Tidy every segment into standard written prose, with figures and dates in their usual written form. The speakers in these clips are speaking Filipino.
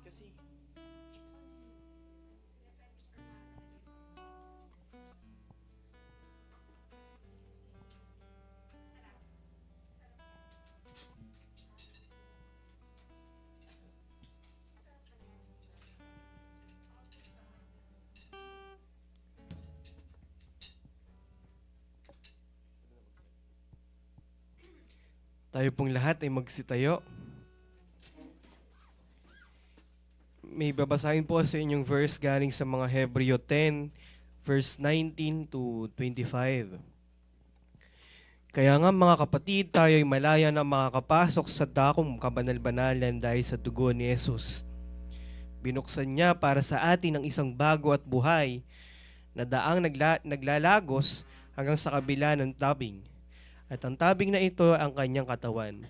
kasi. Tayo pong lahat ay magsitayo. May babasahin po sa inyong verse galing sa mga Hebreo 10, verse 19 to 25. Kaya nga mga kapatid, tayo ay malaya na makakapasok sa dakong kabanal-banalan dahil sa dugo ni Jesus. Binuksan niya para sa atin ang isang bago at buhay na daang naglalagos hanggang sa kabila ng tabing. At ang tabing na ito ang kanyang katawan.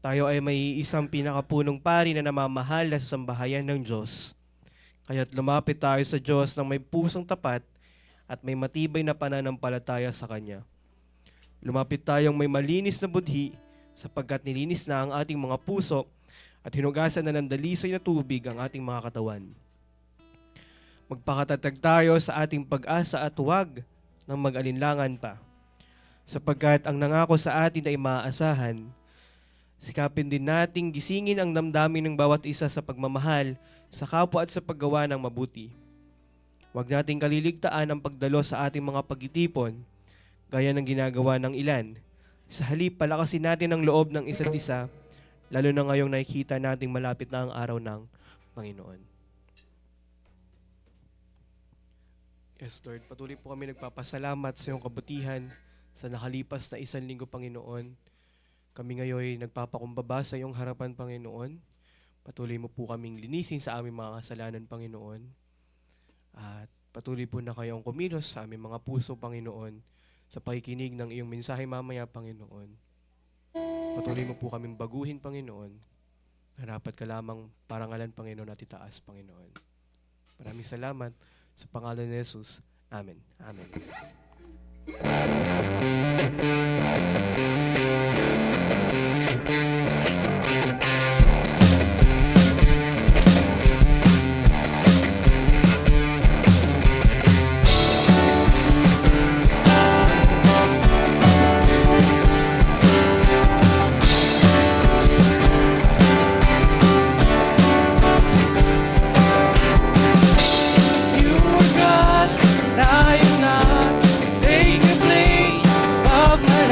Tayo ay may isang pinakapunong pari na namamahala sa sambahayan ng Diyos. Kaya't lumapit tayo sa Diyos ng may pusong tapat at may matibay na pananampalataya sa Kanya. Lumapit tayong may malinis na budhi sapagkat nilinis na ang ating mga puso at hinugasan na ng dalisay na tubig ang ating mga katawan. Magpakatatag tayo sa ating pag-asa at huwag ng mag-alinlangan pa. Sapagkat ang nangako sa atin ay maaasahan, sikapin din nating gisingin ang damdamin ng bawat isa sa pagmamahal sa kapwa at sa paggawa ng mabuti. Huwag nating kaliligtaan ang pagdalo sa ating mga pagtitipon, gaya ng ginagawa ng ilan. Sa halip, palakasin natin ang loob ng isa't isa, lalo na ngayong nakikita nating malapit na ang araw ng Panginoon. Yes, Lord, patuloy po kami nagpapasalamat sa iyong kabutihan sa nakalipas na isang linggo, Panginoon. Kami ngayon ay nagpapakumbaba sa iyong harapan, Panginoon. Patuloy mo po kaming linisin sa aming mga kasalanan, Panginoon. At patuloy po na kayong kumilos sa aming mga puso, Panginoon, sa pakikinig ng iyong mensahe mamaya, Panginoon. Patuloy mo po kaming baguhin, Panginoon. Harapat ka lamang parangalan, Panginoon, at itaas, Panginoon. Maraming salamat sa pangalan ni Jesus. Amen. Amen. You are God, and I am not. Take the place of my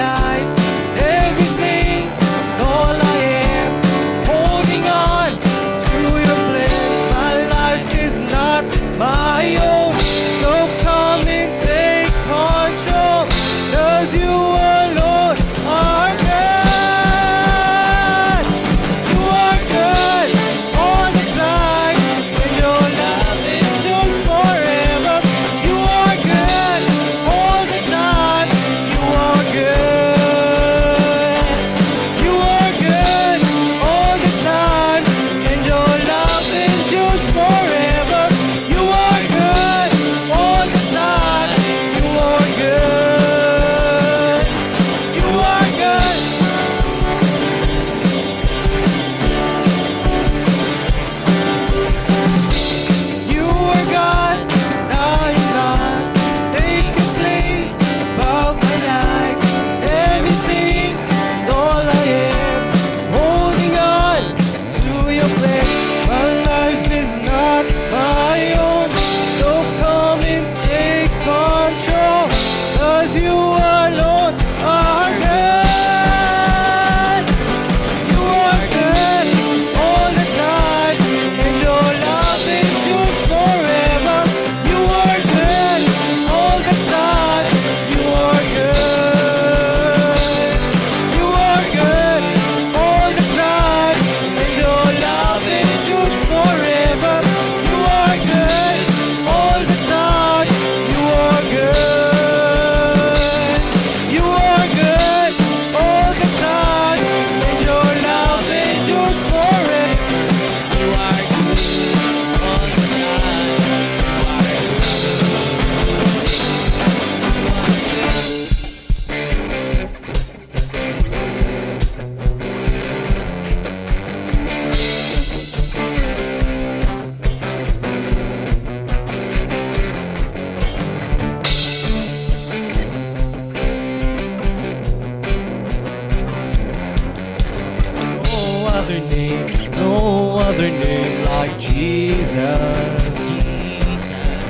other name, no other name like Jesus.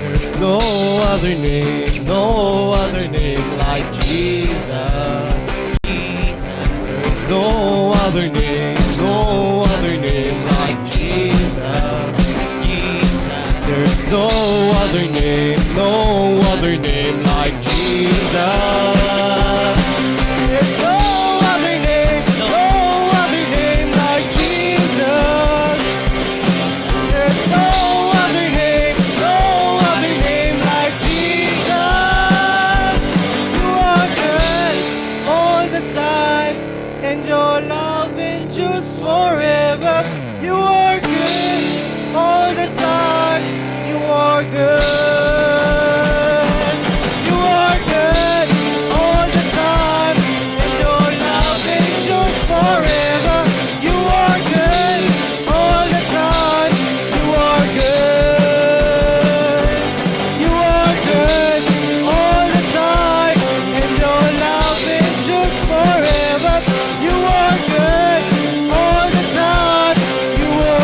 There's no other name, no other name like Jesus. There's no other name, no other name like Jesus. There's no other name, no other name like Jesus. There's no other name, no other name like Jesus. There's no other name, no other name like Jesus. You are good all the time, and your love endures forever. You are good all the time. You are good. You are good all the time, and your love endures forever. You are good all the time. You are good. You are good all the time, and your love endures forever. You are good all the time. You are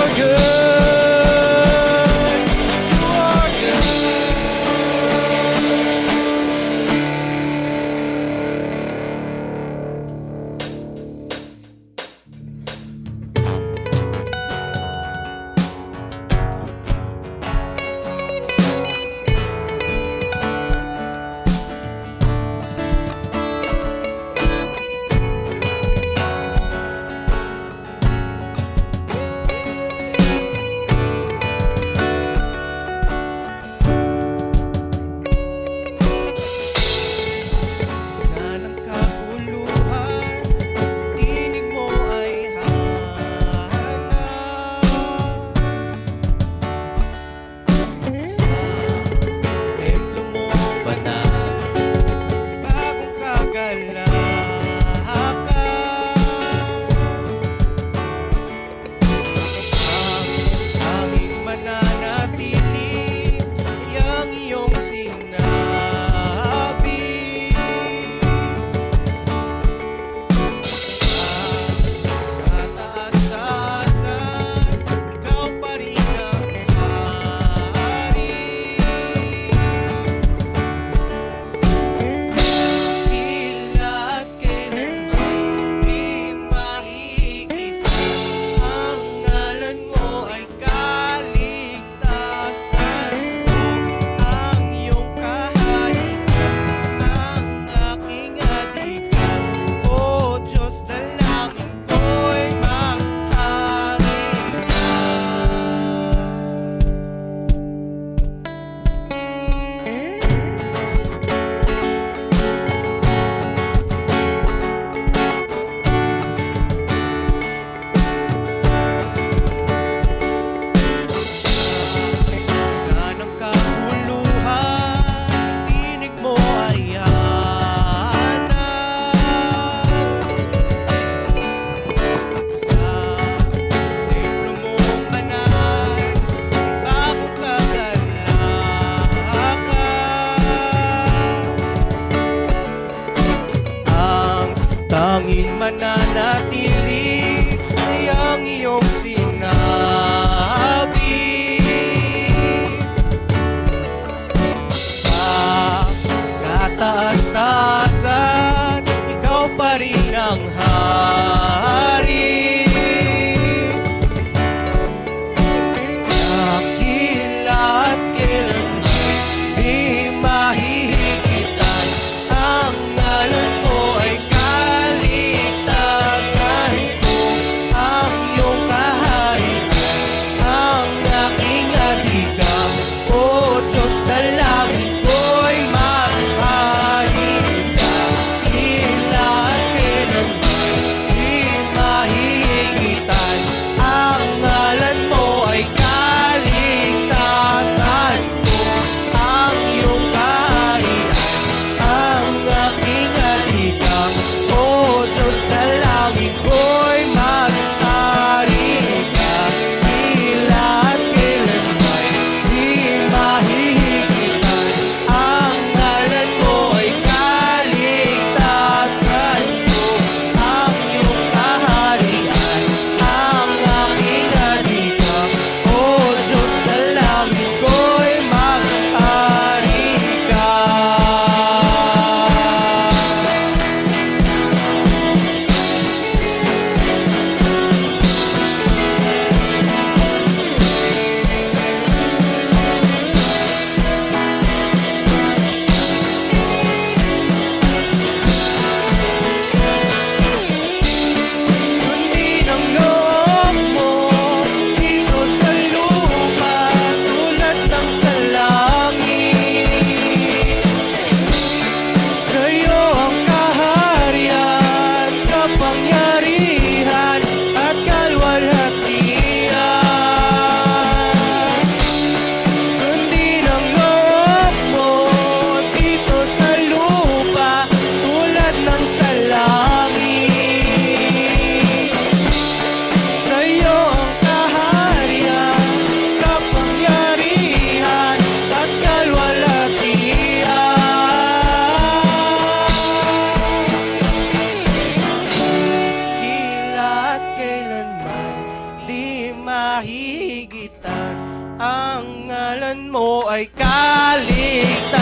mahihigitan. Ang ngalan mo ay kaligtasan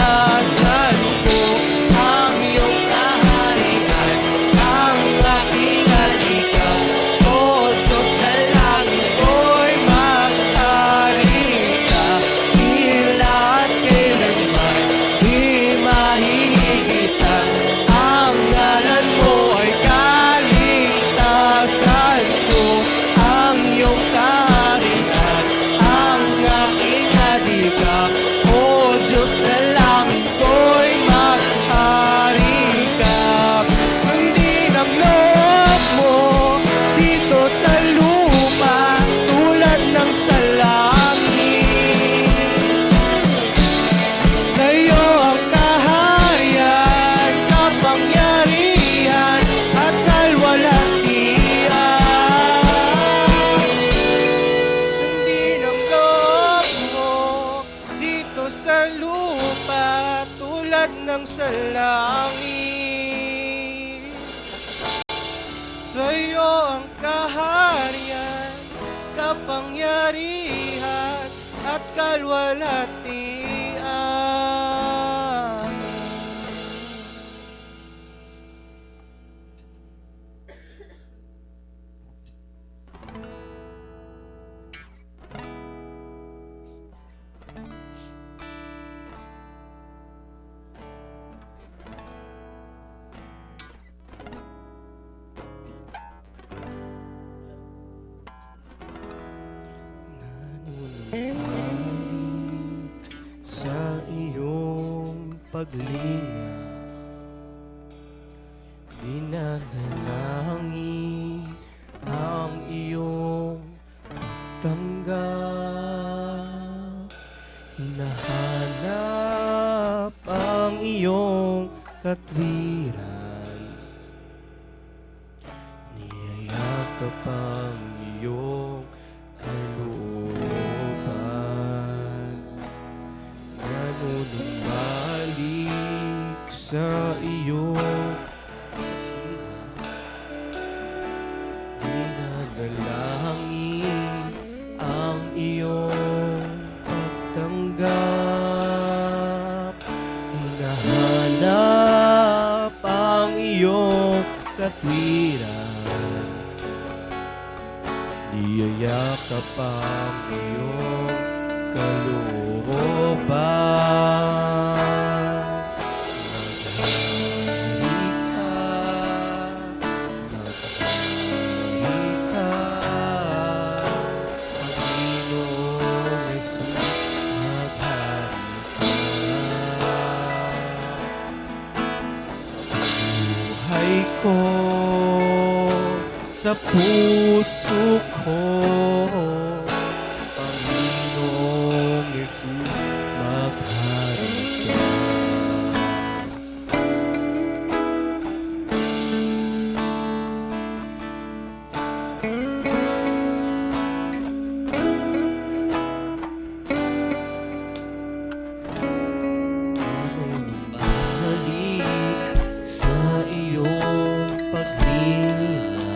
ko. Ang iyong kaharian, ang aking halikan. O Diyos na langit ko'y maghari ka. Tila at kailanman di mahihigitan. Ang ngalan mo ay kaligtasan ko. Ang iyong kaharian, ang aking halikan. O Diyos na langit ko'y maghari ka. Sundin ang loob mo dito sa lupa tulad ng sa langit. Sa'yo ang kaharian, kapangyarihan at kalwalhatian. Sundin ang loob mo dito sa lupa tulad ng sa langit. Sa'yo ang kaharian, kapangyarihan at kalwalhatian. Sa iyong paglinga, dinadalangin ang iyong tanggap. Hinahanap ang iyong katwiran, niyayakap ang iyong kalooban. Nanunumbalik sa iyong dinadalangin ang iyong pagtanggap. Hinahanap ang iyong katwiran, niyayakap ang iyong kalooban. Ko sa puso ko, Panginoong Yesus, maghari ka. Balik sa iyong paglinga,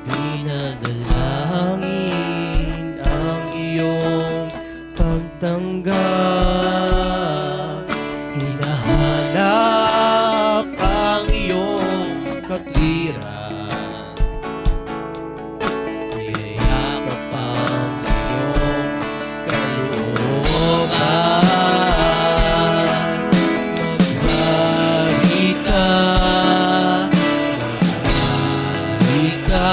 dinadalangin ang iyong pagtanggap. Hinahanap ang iyong katwiran, niyayakap ang iyong kalooban. Maghari ka, maghari ka.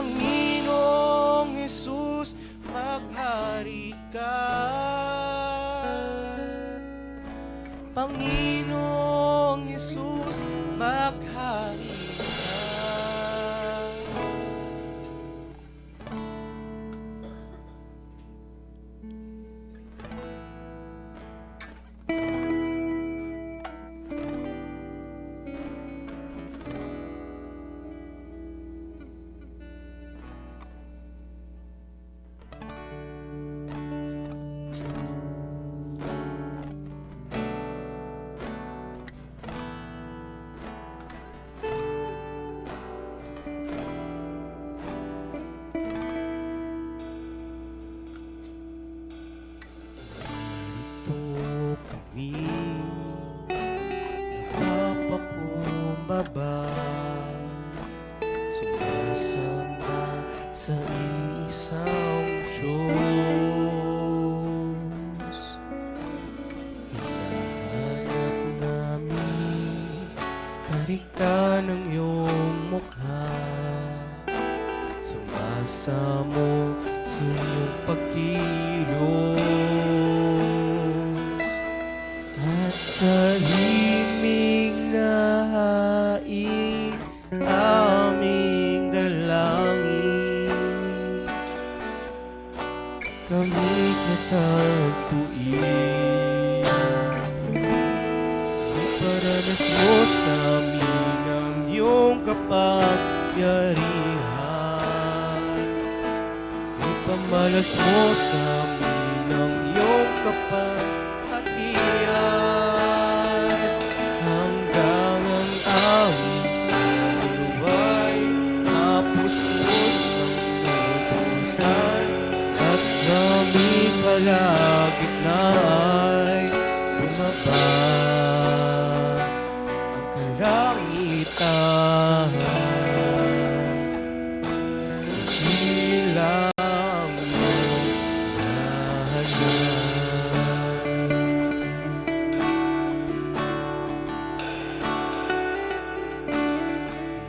Panginoong Jesus, maghari ka. Panginoong Jesus, maghari ka. Nagpapakumbaba, sumasamba sa isang Diyos. Hinahanap namin karikta ng iyong mukha, sumasamo sa iyong pagkilos. At sa himig na hain aming dalangin, kami katagpuin. Iparanas mo sa amin ang iyong kapangyarihan, ipamalas mo sa amin ang iyong kapangyarihan, hanggang ang aming kaluluwa'y mapuslos ng lubusan, at sa aming kalagitnaan bumaba ang kalangitan. Bilang iyong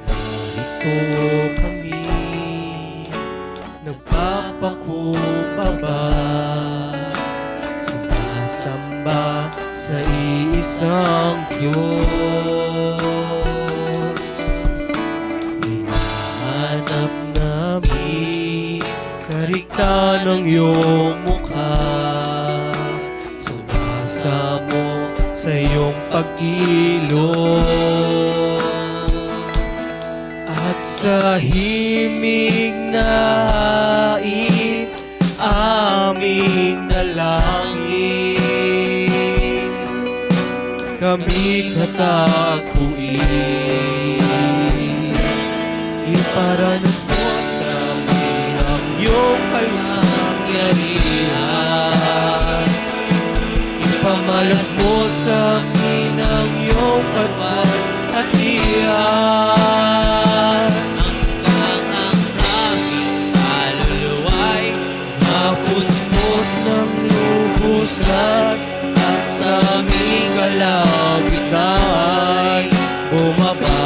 narito kami, nagpapakumbaba, sumasamba sa iisang Diyos. Hinahanap namin karikta ng iyong mukha, sumasamo sa iyong pagkilos. At sa himig na hain aming dalangin, kami katagpuin. Iparanas mo sa amin ang iyong kapangyarihan, ipamalas mo sa amin ang iyong kalwalhatian, hanggang ang aming kaluluwa'y mapusmos ng lubusan, at sa aming kalagitnaan bumaba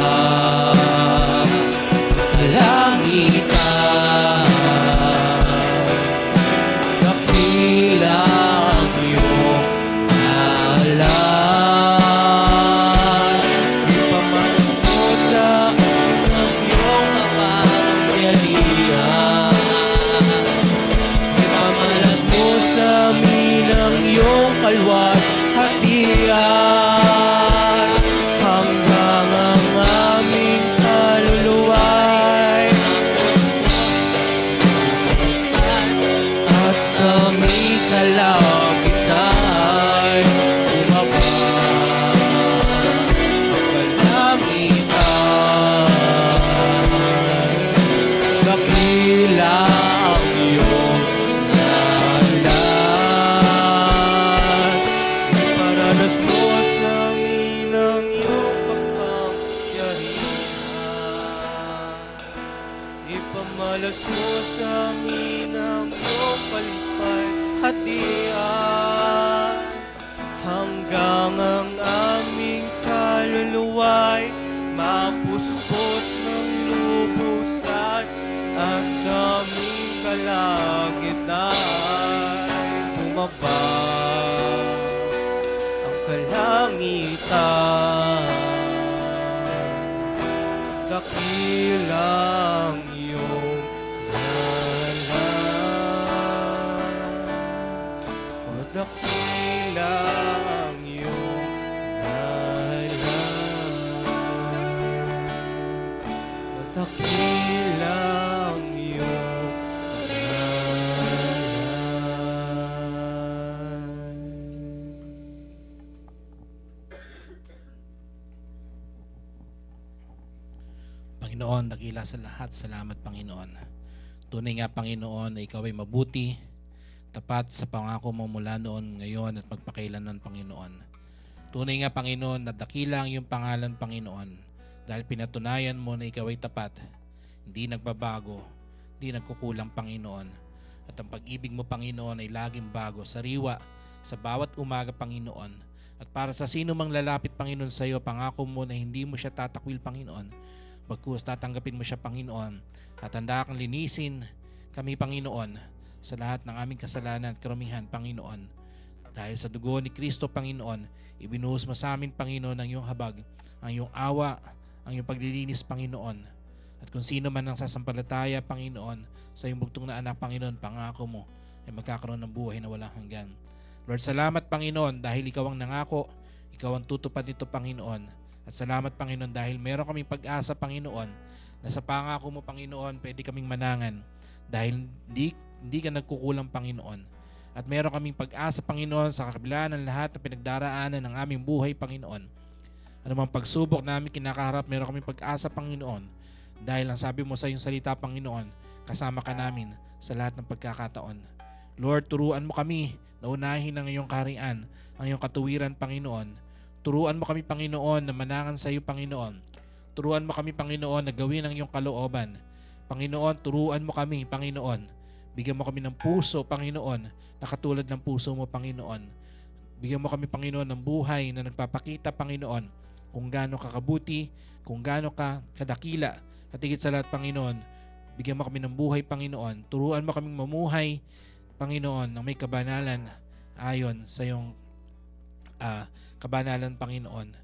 kalangitan. Dakila ang iyong ngalan, ipamalas mo sa amin ang iyong kapangyarihan, ipamalas mo sa amin ang iyong kalwalhatian, hanggang ang aming kaluluwa'y at sa aming kalagitnaan bumaba ang kalangitan. Dakila ang iyong ngalan, iparanas mo sa amin ang iyong kapangyarihan, ipamalas mo sa amin ang iyong kalwalhatian, hanggang ang aming kaluluwa'y mapuspos ng lubusan, at langit ay bumaba, ang kalangitan, dakilang iyong ngalan, o dakilang iyong ngalan, o dakilang iyong Panginoon, dakila sa lahat, salamat Panginoon. Tunay nga Panginoon na ikaw ay mabuti, tapat sa pangako mo mula noon, ngayon at magpakailanman Panginoon. Tunay nga Panginoon na dakila ang iyong pangalan Panginoon, dahil pinatunayan mo na ikaw ay tapat, hindi nagbabago, hindi nagkukulang Panginoon. At ang pag-ibig mo Panginoon ay laging bago, sariwa sa bawat umaga Panginoon. At para sa sino mang lalapit Panginoon sa iyo, pangako mo na hindi mo siya tatakwil Panginoon, bagkus tatanggapin mo siya Panginoon, at handa kang linisin kami Panginoon sa lahat ng aming kasalanan at karumihan Panginoon. Dahil sa dugo ni Kristo Panginoon, ibinuhos mo sa amin Panginoon ang iyong habag, ang iyong awa, ang iyong paglilinis Panginoon. At kung sino man ang sasampalataya Panginoon sa iyong bugtong na anak Panginoon, pangako mo ay magkakaroon ng buhay na walang hanggan. Lord, salamat Panginoon dahil ikaw ang nangako, ikaw ang tutupad nito Panginoon. At salamat Panginoon dahil meron kaming pag-asa Panginoon na sa pangako mo Panginoon pwede kaming manangan dahil hindi ka nagkukulang Panginoon. At meron kaming pag-asa Panginoon sa kabila ng lahat ng pinagdaraanan ng aming buhay Panginoon. Ano mang pagsubok namin kinakaharap, meron kaming pag-asa Panginoon dahil ang sabi mo sa iyong salita Panginoon, kasama ka namin sa lahat ng pagkakataon. Lord, turuan mo kami na unahin ang iyong kaharian, ang iyong katuwiran Panginoon. Turuan mo kami, Panginoon, na manangan sa iyo, Panginoon. Turuan mo kami, Panginoon, na gawin ang iyong kalooban. Panginoon, turuan mo kami, Panginoon. Bigyan mo kami ng puso, Panginoon, na katulad ng puso mo, Panginoon. Bigyan mo kami, Panginoon, ng buhay na nagpapakita, Panginoon, kung gaano ka kabuti, kung gaano ka kadakila. At higit sa lahat, Panginoon, bigyan mo kami ng buhay, Panginoon. Turuan mo kaming mamuhay, Panginoon, na may kabanalan ayon sa iyong kabanalan, Panginoon.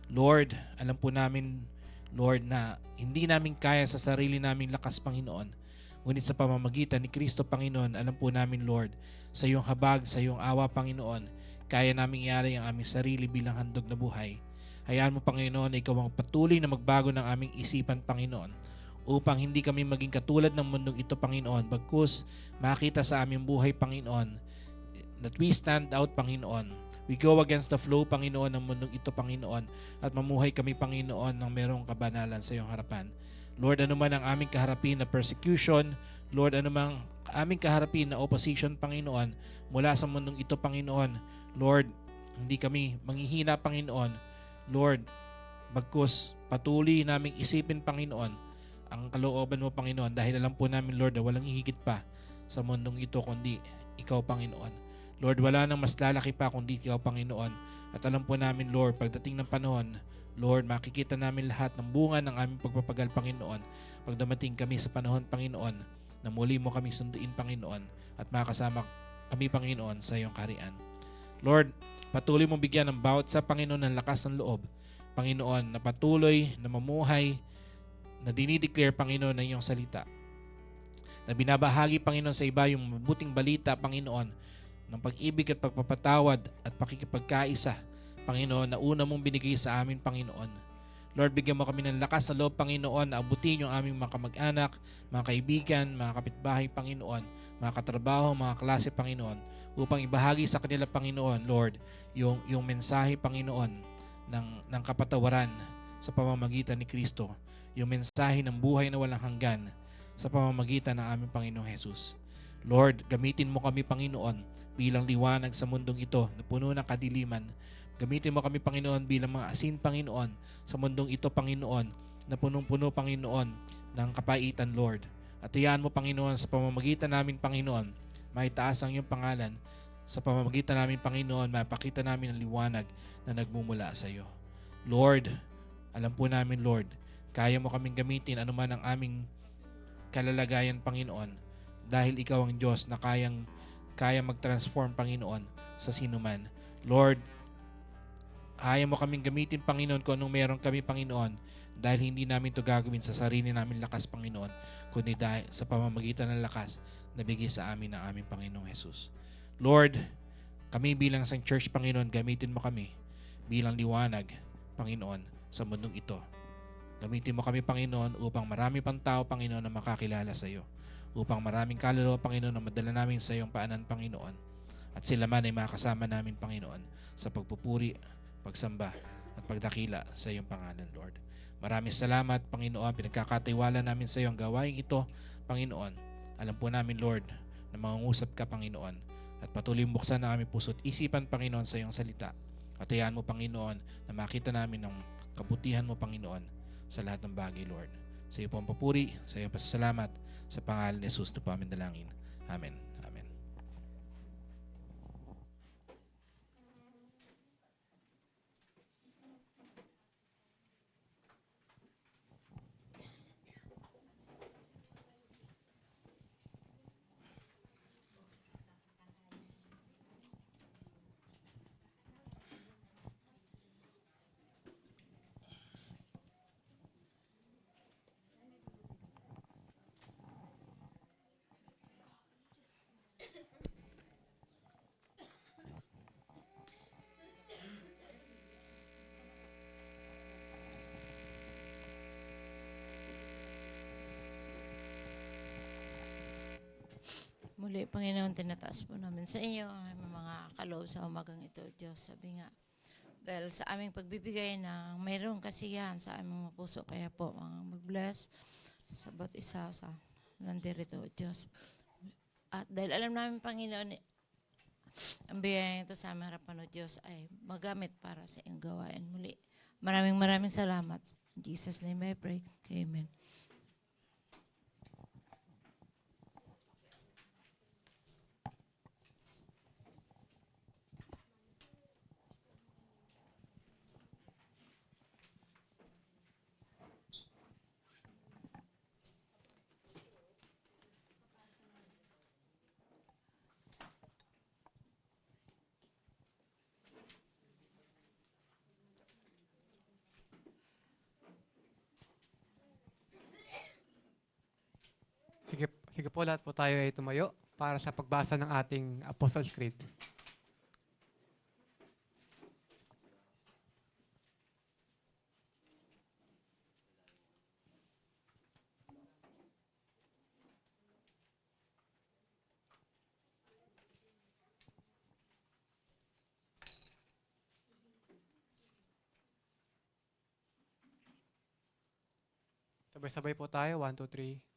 Lord, alam po namin, Lord, na hindi namin kaya sa sarili naming lakas, Panginoon. Ngunit sa pamamagitan ni Kristo, Panginoon, alam po namin, Lord, sa iyong habag, sa iyong awa, Panginoon, kaya naming ialay ang aming sarili bilang handog na buhay. Hayaan mo, Panginoon, na ikaw ang patuloy na magbago ng aming isipan, Panginoon, upang hindi kami maging katulad ng mundong ito, Panginoon, bagkus makita sa aming buhay, Panginoon, that we stand out, Panginoon. We go against the flow, Panginoon, ng mundong ito, Panginoon, at mamuhay kami, Panginoon, ng merong kabanalan sa iyong harapan. Lord, anuman ang aming kaharapin na persecution, Lord, anumang aming kaharapin na opposition, Panginoon, mula sa mundong ito, Panginoon, Lord, hindi kami manghihina, Panginoon. Lord, bagkus patuloy naming isipin, Panginoon, ang kalooban mo, Panginoon, dahil alam po namin, Lord, na walang hihigit pa sa mundong ito kundi ikaw, Panginoon. Lord, wala nang mas lalaki pa kundi ikaw, Panginoon. At alam po namin, Lord, pagdating ng panahon, Lord, makikita namin lahat ng bunga ng aming pagpapagal, Panginoon. Pag dumating kami sa panahon, Panginoon, na muli mo kami sunduin, Panginoon, at makasama kami, Panginoon, sa iyong kaharian. Lord, patuloy mong bigyan ng bawat sa Panginoon ng lakas ng loob, Panginoon, na patuloy na mamuhay, na dinideclare, Panginoon, na iyong salita. Na binabahagi, Panginoon, sa iba yung mabuting balita, Panginoon, ng pag-ibig at pagpapatawad at pakikipagkaisa, Panginoon, na una mong binigay sa amin, Panginoon. Lord, bigyan mo kami ng lakas na loob, Panginoon, na abutin yung aming mga kamag-anak, mga kaibigan, mga kapitbahay, Panginoon, mga katrabaho, mga klase, Panginoon, upang ibahagi sa kanila, Panginoon, Lord, yung mensahe, Panginoon, ng kapatawaran sa pamamagitan ni Kristo, yung mensahe ng buhay na walang hanggan sa pamamagitan ng aming Panginoong Jesus. Lord, gamitin mo kami, Panginoon, bilang liwanag sa mundong ito na puno ng kadiliman. Gamitin mo kami, Panginoon, bilang mga asin, Panginoon, sa mundong ito, Panginoon, na punong-puno, Panginoon, ng kapaitan, Lord. At hayaan mo, Panginoon, sa pamamagitan namin, Panginoon, maitaas ang iyong pangalan. Sa pamamagitan namin, Panginoon, mapakita namin ang liwanag na nagmumula sa iyo. Lord, alam po namin, Lord, kaya mo kaming gamitin anuman ang aming kalalagayan, Panginoon, dahil ikaw ang Diyos na kaya mag-transform, Panginoon, sa sinuman. Lord, ayaw mo kaming gamitin, Panginoon, kung anong meron kami, Panginoon, dahil hindi namin to gagawin sa sarili namin lakas, Panginoon, kundi dahil sa pamamagitan ng lakas na bigay sa amin ng aming Panginoong Jesus. Lord, kami bilang isang church, Panginoon, gamitin mo kami bilang liwanag, Panginoon, sa mundong ito. Gamitin mo kami, Panginoon, upang marami pang tao, Panginoon, na makakilala sa iyo. Upang maraming kaluluwa, Panginoon, na madala namin sa iyong paanan, Panginoon. At sila man ay makasama namin, Panginoon, sa pagpupuri, pagsamba, at pagdakila sa iyong pangalan, Lord. Maraming salamat, Panginoon. Pinagkakatiwala namin sa iyo ang gawain ito, Panginoon. Alam po namin, Lord, na mangungusap ka, Panginoon. At patuloy buksan na aming puso't isipan, Panginoon, sa iyong salita. At hayaan mo, Panginoon, na makita namin ang kabutihan mo, Panginoon, sa lahat ng bagay, Lord. Sa iyo po ang papuri, sa iyo ang pasasalamat, sa pangalan ni Jesus na po aming dalangin. Amen. Amen. Muli, Panginoon, tinataas po namin sa iyo ang aming mga kaloob sa umagang ito, Diyos. Sabi nga, dahil sa aming pagbibigay na mayroong kasiyahan sa aming mga puso, kaya po mag-bless sa bawat isa sa nandirito, Diyos. At dahil alam namin, Panginoon, ang biyaya ito sa aming harapan, o Diyos, ay magamit para sa iyong gawain. Muli, maraming salamat. In Jesus' name I pray. Amen. Sige po, lahat po tayo ay tumayo para sa pagbasa ng ating Apostles' Creed. Sabay-sabay po tayo. 1, 2, 3.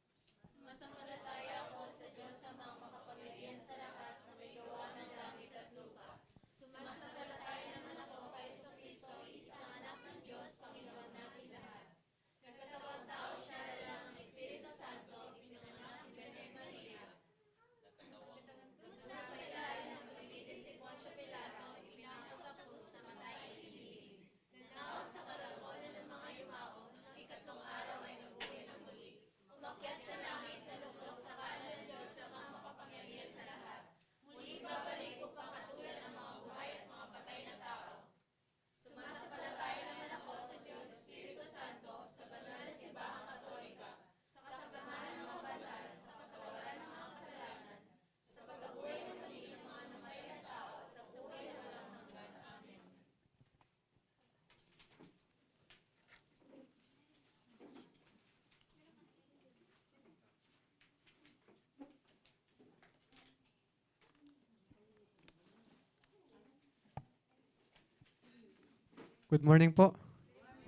Good morning po.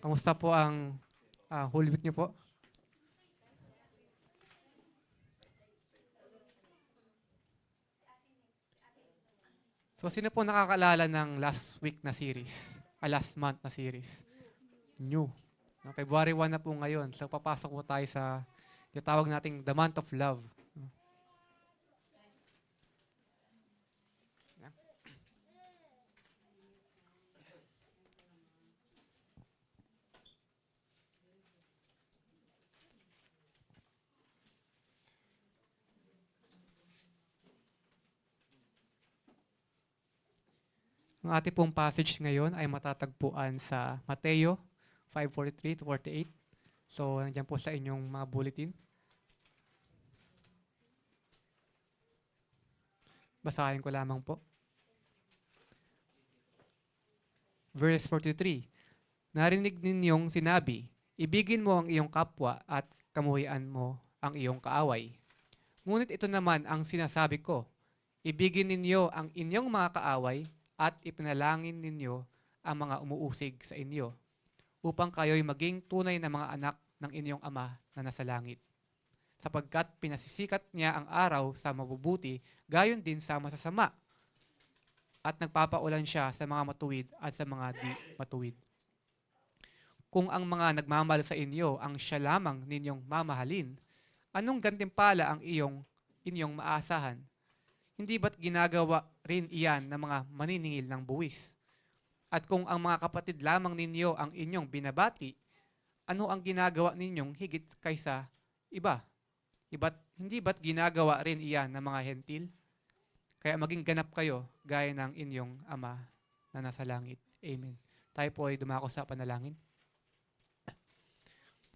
Kamusta po ang Holy Week niyo po? So, sino po nakakaalala ng last week na series? Last month na series? New. February 1 na po ngayon. So, papasok po tayo sa tinatawag nating the month of love. Ang ating pong passage ngayon ay matatagpuan sa Mateo 5:43 to 48. So, nandiyan po sa inyong mga bulletin. Basahin ko lamang po. Verse 43. Narinig ninyong sinabi, ibigin mo ang iyong kapwa at kamuhian mo ang iyong kaaway. Ngunit ito naman ang sinasabi ko, ibigin ninyo ang inyong mga kaaway at ipinalangin ninyo ang mga umuusig sa inyo, upang kayo'y maging tunay na mga anak ng inyong Ama na nasa langit. Sapagkat pinasisikat niya ang araw sa mabubuti, gayon din sa masasama, at nagpapaulan siya sa mga matuwid at sa mga di matuwid. Kung ang mga nagmamahal sa inyo ang siya lamang ninyong mamahalin, anong gantimpala ang inyong maasahan? Hindi ba't ginagawa rin iyan ng mga maniningil ng buwis? At kung ang mga kapatid lamang ninyo ang inyong binabati, ano ang ginagawa ninyong higit kaysa iba? Hindi ba't ginagawa rin iyan ng mga hentil? Kaya maging ganap kayo gaya ng inyong Ama na nasa langit. Amen. Tayo po ay dumako sa panalangin.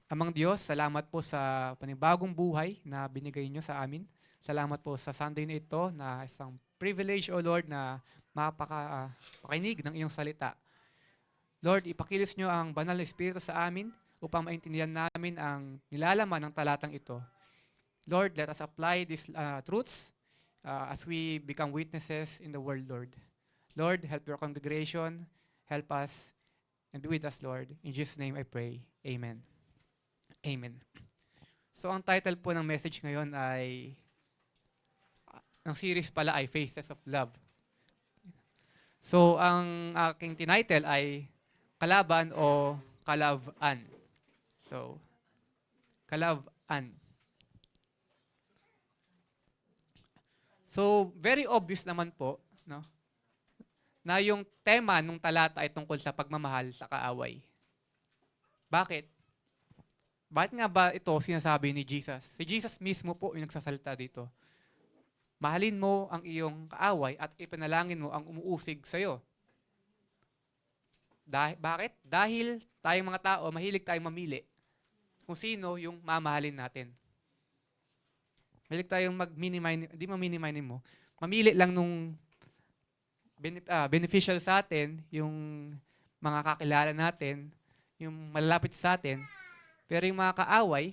Amang Diyos, salamat po sa panibagong buhay na binigay niyo sa amin. Salamat po sa Sunday na ito na isang privilege, O Lord, na mapakinig ng iyong salita. Lord, ipakilos niyo ang banal na Espiritu sa amin upang maintindihan namin ang nilalaman ng talatang ito. Lord, let us apply these truths as we become witnesses in the world, Lord. Lord, help your congregation. Help us and be with us, Lord. In Jesus' name I pray. Amen. Amen. So ang title po ng message ngayon ay, ang series pala ay Faces of Love. So ang aking tinitle ay Kalaban o Kalab-an. So, Kalab-an. So, very obvious naman po, no, na yung tema ng talata ay tungkol sa pagmamahal sa kaaway. Bakit? Bakit nga ba ito sinasabi ni Jesus? Si Jesus mismo po yung nagsasalita dito. Mahalin mo ang iyong kaaway at ipanalangin mo ang umuusig sa'yo. Bakit? Dahil tayong mga tao, mahilig tayong mamili kung sino yung mamahalin natin. Mahilig tayong di mamini-mine mo. Mamili lang nung beneficial sa atin, yung mga kakilala natin, yung malalapit sa atin. Pero yung mga kaaway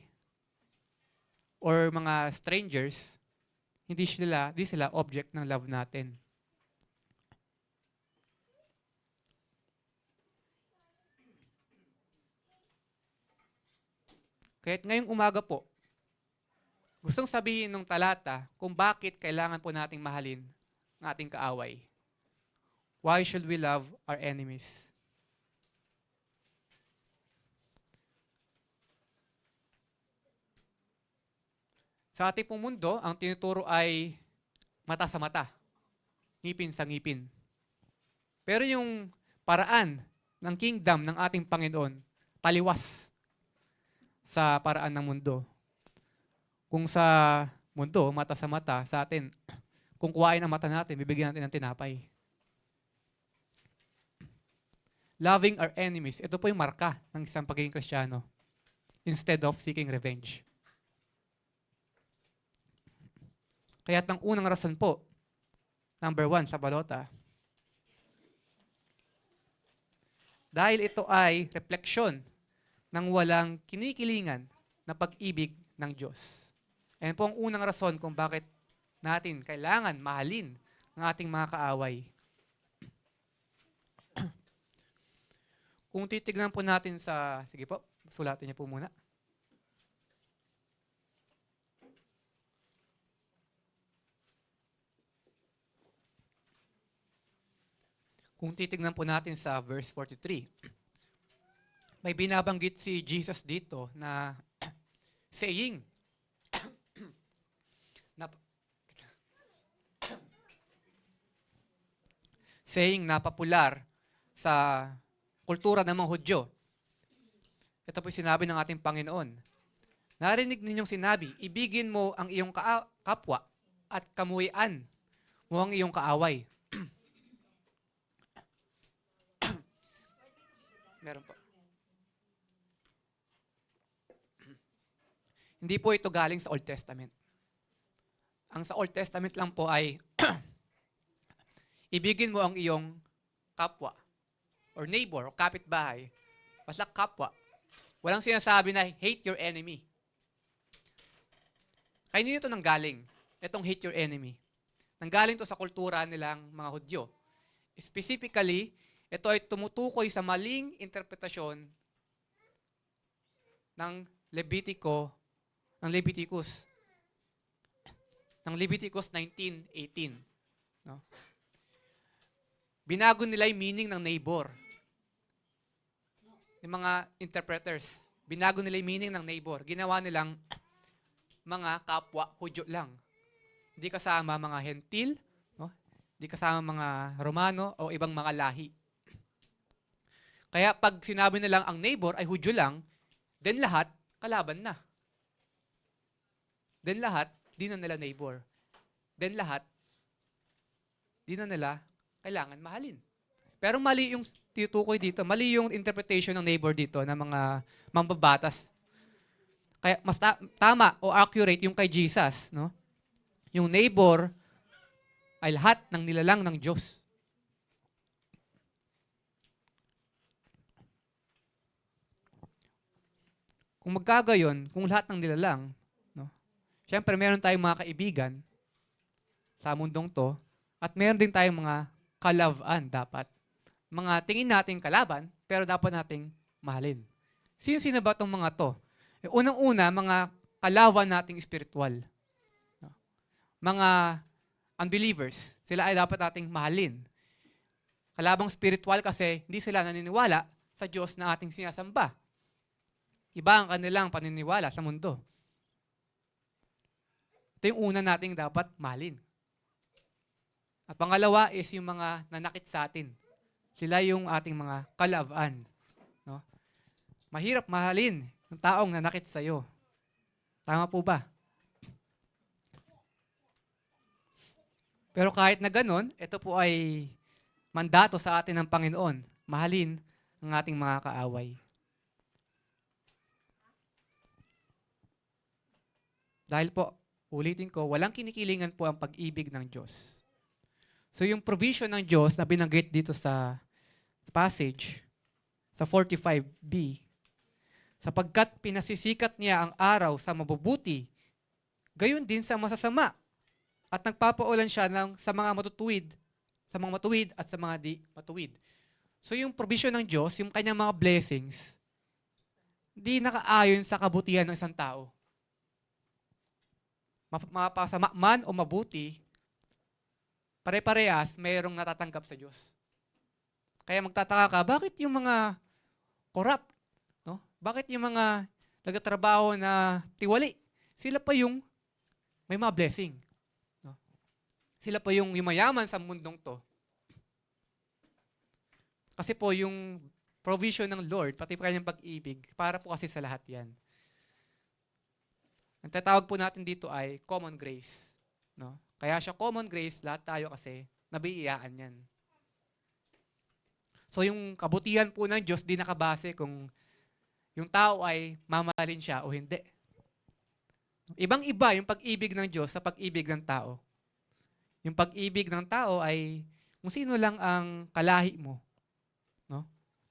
or mga strangers, hindi sila object ng love natin. Kaya't ngayong umaga po, gustong sabihin ng talata kung bakit kailangan po nating mahalin ang ating kaaway. Why should we love our enemies? Sa ating pong mundo, ang tinuturo ay mata sa mata, ngipin sa ngipin. Pero yung paraan ng kingdom ng ating Panginoon, taliwas sa paraan ng mundo. Kung sa mundo, mata sa mata, sa atin, kung kuhain ang mata natin, bibigyan natin ng tinapay. Loving our enemies, ito po yung marka ng isang pagiging Kristiyano instead of seeking revenge. Kaya't ang unang rason po, number 1 sa balota, dahil ito ay refleksyon ng walang kinikilingan na pag-ibig ng Diyos. Ayan po ang unang rason kung bakit natin kailangan mahalin ang ating mga kaaway. Kung titignan po natin sige po, sulatin niyo po muna. Kung titignan po natin sa verse 43, may binabanggit si Jesus dito na saying na popular sa kultura ng mga Hudyo. Ito po sinabi ng ating Panginoon. Narinig ninyong sinabi, ibigin mo ang iyong kapwa at kamuhian mo ang iyong kaaway. Meron po. Hindi po ito galing sa Old Testament. Ang sa Old Testament lang po ay ibigin mo ang iyong kapwa or neighbor o kapitbahay. Basta kapwa. Walang sinasabi na hate your enemy. Kanino ito nanggaling? Itong hate your enemy. Nanggaling to sa kultura nilang mga Hudyo. Specifically, ito ay tumutukoy sa maling interpretasyon ng Leviticus 19:18. No? Binago nila yung meaning ng neighbor. Yung mga interpreters, binago nila yung meaning ng neighbor. Ginawa nilang mga kapwa Hudyo lang. Hindi kasama mga Hentil, no? Hindi kasama mga Romano o ibang mga lahi. Kaya pag sinabi nilang ang neighbor ay Hudyo lang, then lahat kalaban na. Then lahat, di na nila neighbor. Then lahat, di na nila kailangan mahalin. Pero mali yung tinutukoy dito, mali yung interpretation ng neighbor dito ng mga mambabatas. Kaya mas tama o accurate yung kay Jesus, no? Yung neighbor ay lahat ng nilalang ng Diyos. Kung magkagayon, kung lahat ng nilalang, no? Siyempre meron tayong mga kaibigan sa mundong to, at meron din tayong mga kalaban dapat. Mga tingin nating kalaban, pero dapat nating mahalin. Sino-sino ba itong mga to? Unang-una, mga kalaban nating spiritual. No? Mga unbelievers, sila ay dapat nating mahalin. Kalabang spiritual kasi hindi sila naniniwala sa Diyos na ating sinasamba. Iba ang kanilang paniniwala sa mundo. Ito yung una nating dapat mahalin. At pangalawa is yung mga nanakit sa atin. Sila yung ating mga kalaban. No? Mahirap mahalin ng taong nanakit sa iyo. Tama po ba? Pero kahit na ganun, ito po ay mandato sa atin ng Panginoon. Mahalin ang ating mga kaaway. Dahil po, ulitin ko, walang kinikilingan po ang pag-ibig ng Diyos. So yung provision ng Diyos na binanggit dito sa passage, sa 45b, sapagkat pinasisikat niya ang araw sa mabubuti, gayon din sa masasama, at nagpapaulan siya sa mga matutuwid at sa mga di matuwid. So yung provision ng Diyos, yung kanyang mga blessings, hindi nakaayon sa kabutihan ng isang tao. Mapasama man o mabuti, pare-parehas mayroong natatanggap sa Diyos. Kaya magtataka ka, bakit yung mga corrupt, no? Bakit yung mga nagtatrabaho na tiwali, sila pa yung may mga blessing. No? Sila pa yung mayaman sa mundong to. Kasi po yung provision ng Lord, pati pa kanyang pag-ibig, para po kasi sa lahat yan. Ang tatawag po natin dito ay common grace. No? Kaya siya common grace, lahat tayo kasi nabiyayaan yan. So yung kabutihan po ng Diyos, di nakabase kung yung tao ay mamahalin siya o hindi. Ibang-iba yung pag-ibig ng Diyos sa pag-ibig ng tao. Yung pag-ibig ng tao ay kung sino lang ang kalahi mo. No?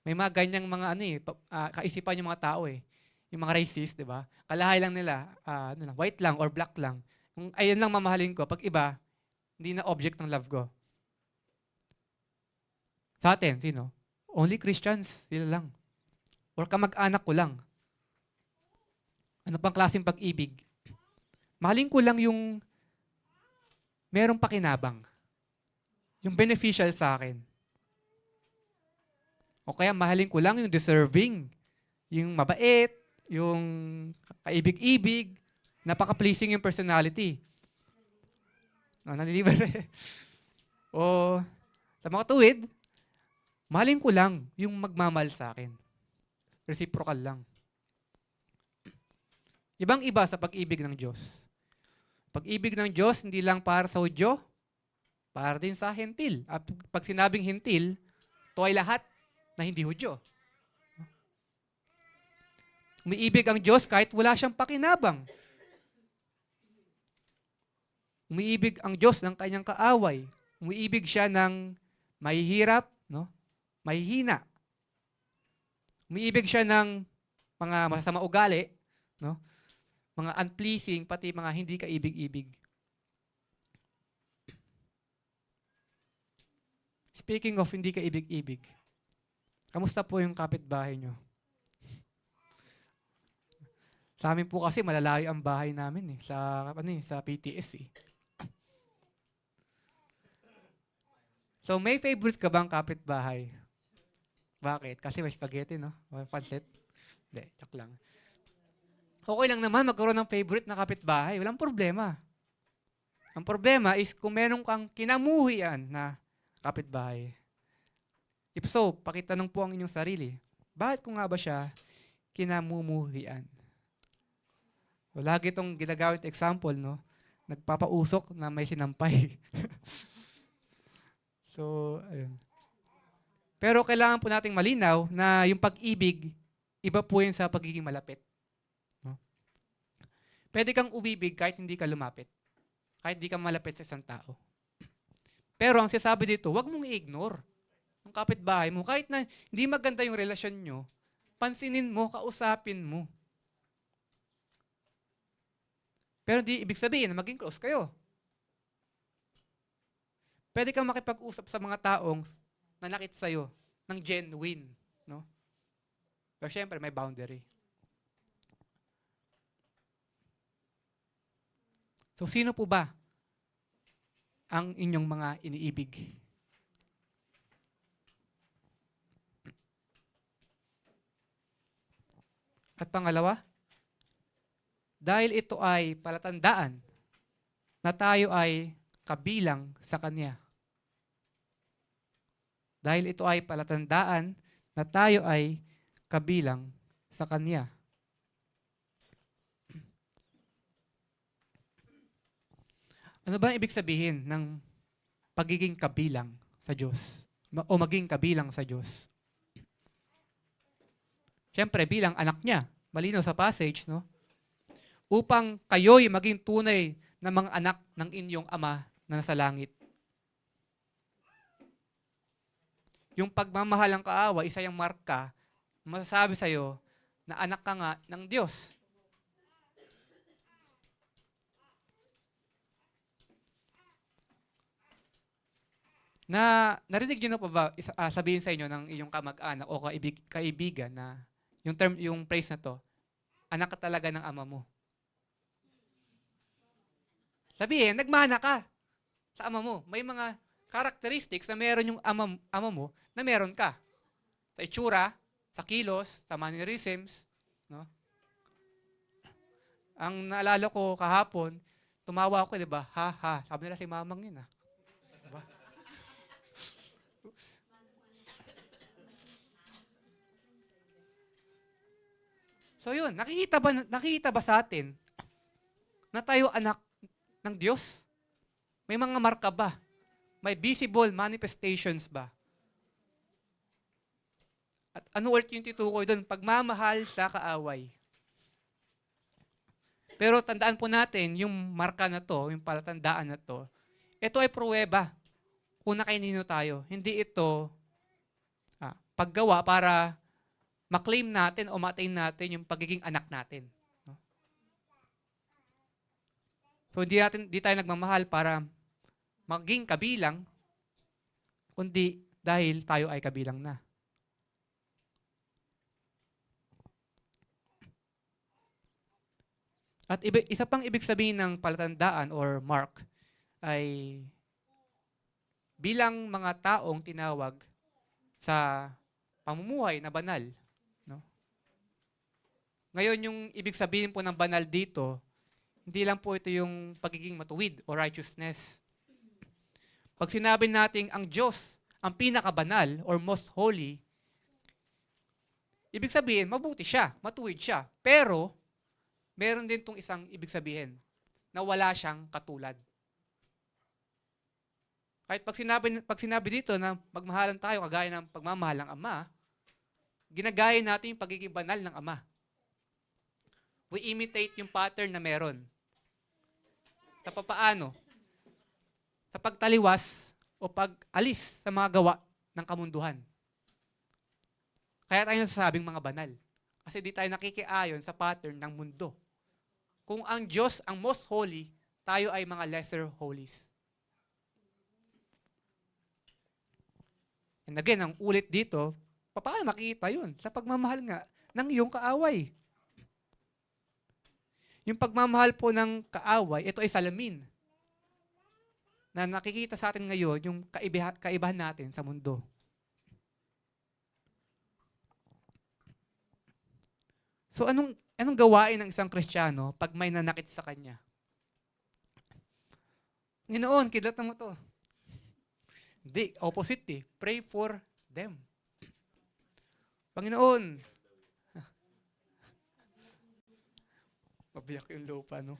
May mga ganyang mga kaisipan yung mga tao eh. Yung mga racist, di ba? Kalahi lang nila, white lang or black lang. Kung ayun lang mamahalin ko, pag iba, hindi na object ng love ko. Sa atin, sino? Only Christians, sila lang. Or kamag-anak ko lang. Ano pang klaseng pag-ibig? Mahalin ko lang yung merong pakinabang. Yung beneficial sa akin. O kaya mahalin ko lang yung deserving. Yung mabait, yung kaibig-ibig, napaka-pleasing yung personality. No, nanilibre. O sa mga tuwid, mahalin ko lang yung magmamahal sa akin. Reciprocal lang. Ibang-iba sa pag-ibig ng Diyos. Pag-ibig ng Diyos, hindi lang para sa Hudyo, para din sa Hentil. At pag sinabing Hentil, ito ay lahat na hindi Hudyo. Umiibig ang Diyos kahit wala siyang pakinabang. Umiibig ang Diyos ng kanyang kaaway. Umiibig siya ng mahihirap, no? Mahihina. Umiibig siya ng mga masasama ugali, no? Mga unpleasing, pati mga hindi kaibig-ibig. Speaking of hindi kaibig-ibig, kamusta po yung kapitbahay nyo? Sa amin po kasi malalayo ang bahay namin sa PTS eh. So may favorite ka bang kapitbahay? Bakit? Kasi may spaghetti, no? May pancit? Hindi, joke lang. Okay lang naman magkaroon ng favorite na kapitbahay. Walang problema. Ang problema is kung meron kang kinamuhian na kapitbahay. If so, pakitanong po ang inyong sarili. Bakit ko nga ba siya kinamumuhian? O, lagi itong ginagamit example, no? Nagpapausok na may sinampay. So, ayun. Pero kailangan po nating malinaw na yung pag-ibig, iba po yun sa pagiging malapit. No? Pwede kang umibig kahit hindi ka lumapit. Kahit hindi ka malapit sa isang tao. Pero ang sinasabi dito, huwag mong i-ignore ang kapitbahay mo. Kahit na hindi maganda yung relasyon nyo, pansinin mo, kausapin mo. Pero di ibig sabihin na maging close kayo. Pwede kang makipag-usap sa mga taong nanakit sa'yo ng genuine. No? Pero syempre, may boundary. So, sino po ba ang inyong mga iniibig? At pangalawa, dahil ito ay palatandaan na tayo ay kabilang sa Kanya. Dahil ito ay palatandaan na tayo ay kabilang sa Kanya. Ano ba ang ibig sabihin ng pagiging kabilang sa Diyos? O maging kabilang sa Diyos? Siyempre, bilang anak niya, malinaw sa passage, no? Upang kayo'y maging tunay na mga anak ng inyong Ama na nasa langit. Yung pagmamahal ng kaawa, isa yung marka, masasabi sa'yo na anak ka nga ng Diyos. Narinig niyo na pa ba sabihin sa inyo ng iyong kamag-anak o kaibigan na yung phrase na to, anak ka talaga ng ama mo. Sabihin, nagmana ka sa ama mo. May mga characteristics na meron yung ama mo na meron ka. Sa itsura, sa kilos, sa mannerisms. No? Ang naalala ko kahapon, tumawa ako, di ba? Ha, ha. Sabi nila si mamang yun, ah. Diba? So yun, nakikita ba sa atin na tayo anak ng Diyos? May mga marka ba? May visible manifestations ba? At ano ulit yung titukoy doon? Pagmamahal sa kaaway. Pero tandaan po natin, yung marka na to, yung palatandaan na to, ito ay pruweba kung nakainino tayo. Hindi ito paggawa para maklaim natin o ma-attain natin yung pagiging anak natin. No? So hindi tayo nagmamahal para maging kabilang, kundi dahil tayo ay kabilang na. At isa pang ibig sabihin ng palatandaan or mark ay bilang mga taong tinawag sa pamumuhay na banal. No? Ngayon, yung ibig sabihin po ng banal dito, hindi lang po ito yung pagiging matuwid o righteousness. Pag sinabi natin ang Diyos, ang pinakabanal or most holy, ibig sabihin, mabuti siya, matuwid siya. Pero, meron din itong isang ibig sabihin, na wala siyang katulad. Kahit pag sinabi dito na magmahalan tayo kagaya ng pagmamahal ng Ama, ginagaya natin yung pagiging banal ng Ama. we imitate yung pattern na meron. Sa papaano? Sa pagtaliwas o pag-alis sa mga gawa ng kamunduhan. Kaya tayo nasasabing mga banal. Kasi di tayo nakikiayon sa pattern ng mundo. Kung ang Diyos ang most holy, tayo ay mga lesser holies. And again, ang ulit dito, paano makikita yun? Sa pagmamahal nga ng iyong kaaway. Yung pagmamahal po ng kaaway, ito ay salamin na nakikita sa atin ngayon yung kaibahan natin sa mundo. So anong gawain ng isang Kristiyano pag may nanakit sa kanya? Nginoon, kidlat mo to. Hindi, opposite eh. Pray for them. Panginoon. Mabiyak yung lupa, no?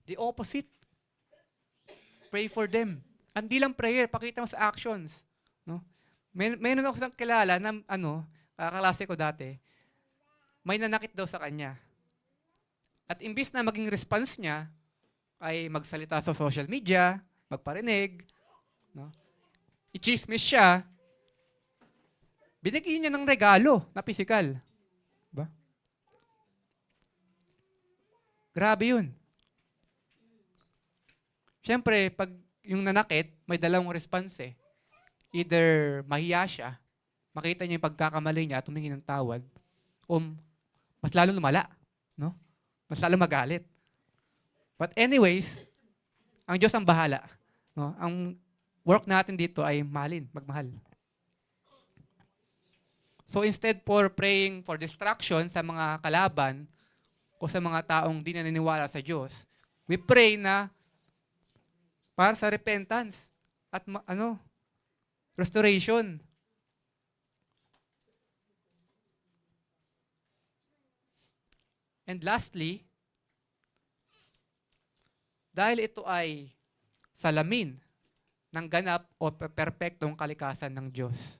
The opposite. Pray for them. Hindi lang prayer, pakita mo sa actions. No? Mayroon ako isang kilala na, kaklase ko dati, may nanakit daw sa kanya. At imbis na maging response niya, ay magsalita sa social media, magparinig, no? I-chismis siya, binigyan niya ng regalo na physical. Ba? Grabe yun. Siyempre, pag yung nanakit, may dalawang response eh. Either mahiya siya, makita niya yung pagkakamali niya at humingi ng tawad, o mas lalo lumala. No? Mas lalo magalit. But anyways, ang Diyos ang bahala. No? Ang work natin dito ay magmahal. So instead for praying for destruction sa mga kalaban o sa mga taong di naniniwala sa Diyos, we pray na para sa repentance at restoration. And lastly, dahil ito ay salamin ng ganap o perpektong kalikasan ng Diyos.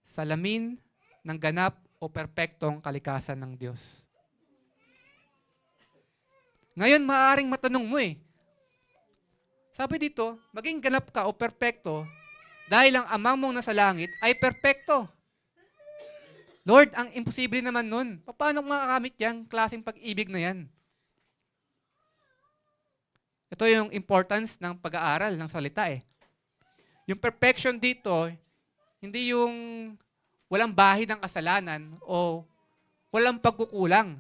Salamin ng ganap o perpektong kalikasan ng Diyos. Ngayon, maaaring matanong mo eh. Sabi dito, maging ganap ka o perpekto dahil ang amang mong nasa langit ay perpekto. Lord, ang imposible naman nun. Paano makakamit yung klaseng pag-ibig na yan? Ito yung importance ng pag-aaral ng salita eh. Yung perfection dito, hindi yung walang bahid ng kasalanan o walang pagkukulang.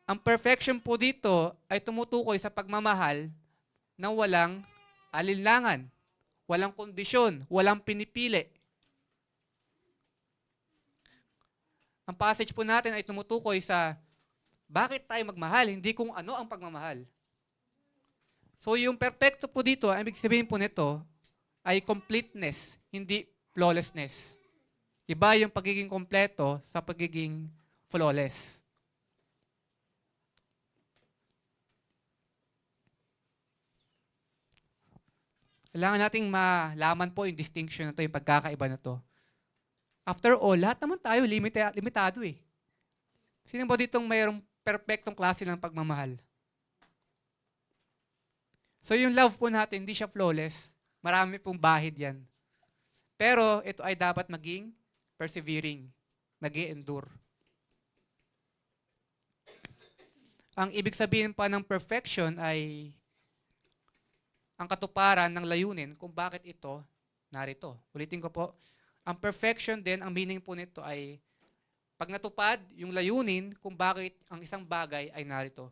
Ang perfection po dito ay tumutukoy sa pagmamahal na walang alinlangan, walang kondisyon, walang pinipili. Ang passage po natin ay tumutukoy sa bakit tayo magmahal, hindi kung ano ang pagmamahal. So yung perfecto po dito, ang ibig sabihin po nito ay completeness, hindi flawlessness. Iba yung pagiging kompleto sa pagiging flawless. Kailangan nating malaman po yung distinction na to, yung pagkakaiba na to. After all, lahat naman tayo limitado eh. Sino ba ditong mayroong perfectong klase ng pagmamahal? So yung love po natin, hindi siya flawless. Marami pong bahid yan. Pero ito ay dapat maging persevering, nag-i-endure. Ang ibig sabihin pa ng perfection ay ang katuparan ng layunin kung bakit ito narito. Ulitin ko po, ang perfection din, ang meaning po nito ay pag natupad yung layunin kung bakit ang isang bagay ay narito.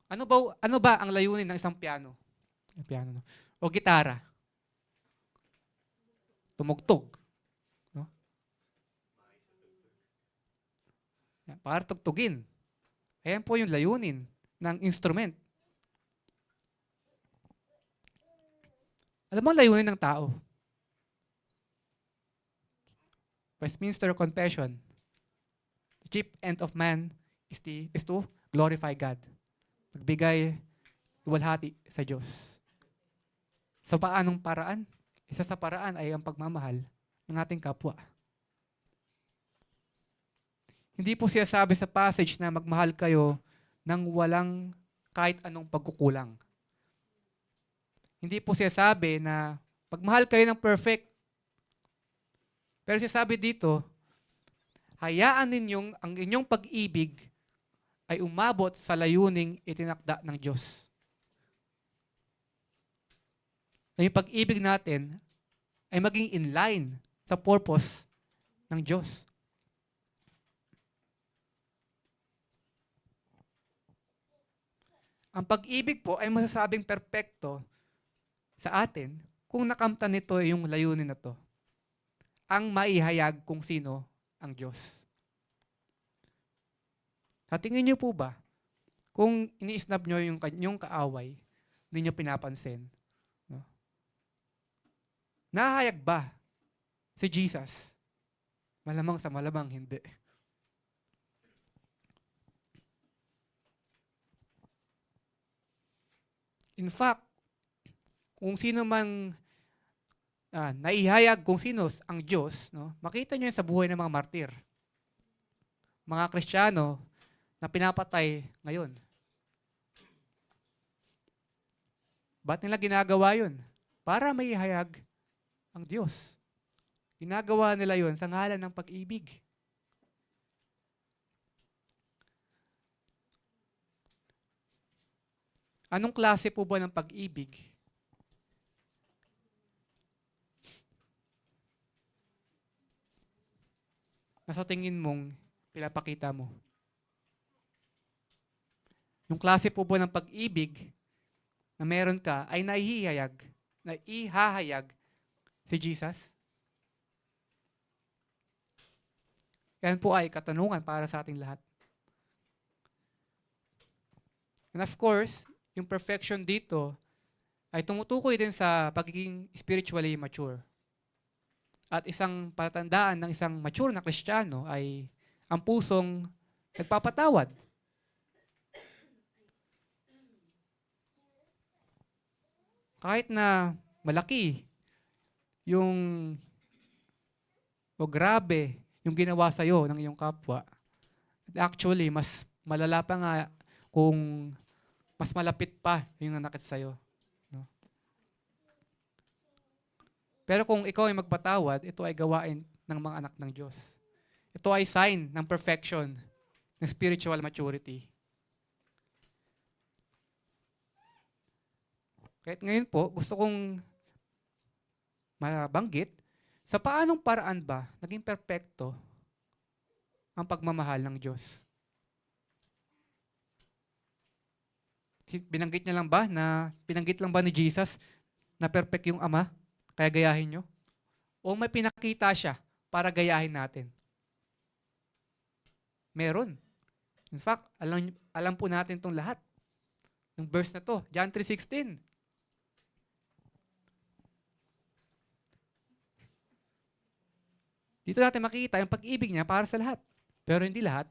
Ano ba ang layunin ng isang piano? Piano, no? O gitara? Tumugtog. No? Yan, para tugtugin. Ayan po yung layunin ng instrument. Alam mo ang layunin ng tao? Westminster Confession. The chief end of man is to glorify God. Magbigay luwalhati sa Diyos. Sa paanong paraan? Isa sa paraan ay ang pagmamahal ng ating kapwa. Hindi po siya sabi sa passage na magmahal kayo ng walang kahit anong pagkukulang. Hindi po siya sabi na magmahal kayo ng perfect. Pero siya sabi dito, hayaan ninyong ang inyong pag-ibig ay umabot sa layuning itinakda ng Diyos. Na yung pag-ibig natin ay maging in line sa purpose ng Diyos. Ang pag-ibig po ay masasabing perpekto sa atin kung nakamtan nito yung layunin na to. Ang maihayag kung sino ang Diyos. Sa tingin niyo po ba, kung ini-snub nyo yung kaaway, hindi nyo pinapansin, no? Nahayag ba si Jesus? Malamang sa malamang hindi. In fact, kung sino man naihayag kung sino ang Diyos, no, makita nyo yun sa buhay ng mga martir. Mga Kristiyano na pinapatay ngayon. Ba't nila ginagawa yun? Para maihayag ang Diyos. Ginagawa nila yun sa ngalan ng pag-ibig. Anong klase po ba ng pag-ibig? Nasa tingin mong pinapakita mo? Yung klase po ba ng pag-ibig na meron ka ay naihahayag si Jesus? Yan po ay katanungan para sa ating lahat. And of course, yung perfection dito ay tumutukoy din sa pagiging spiritually mature. At isang palatandaan ng isang mature na Kristiyano ay ang pusong nagpapatawad. Kahit na malaki yung o grabe yung ginawa sa'yo ng iyong kapwa, actually, mas malala pa nga kung mas malapit pa yung nanakit sa'yo. No? Pero kung ikaw ay magpatawad, ito ay gawain ng mga anak ng Diyos. Ito ay sign ng perfection, ng spiritual maturity. Kahit ngayon po, gusto kong mabanggit sa paanong paraan ba naging perpekto ang pagmamahal ng Diyos. Binanggit lang ba ni Jesus na perfect yung Ama, kaya gayahin nyo? O may pinakita siya para gayahin natin? Meron. In fact, alam po natin itong lahat. Yung verse na to, John 3:16. Dito natin makikita yung pag-ibig niya para sa lahat. Pero hindi lahat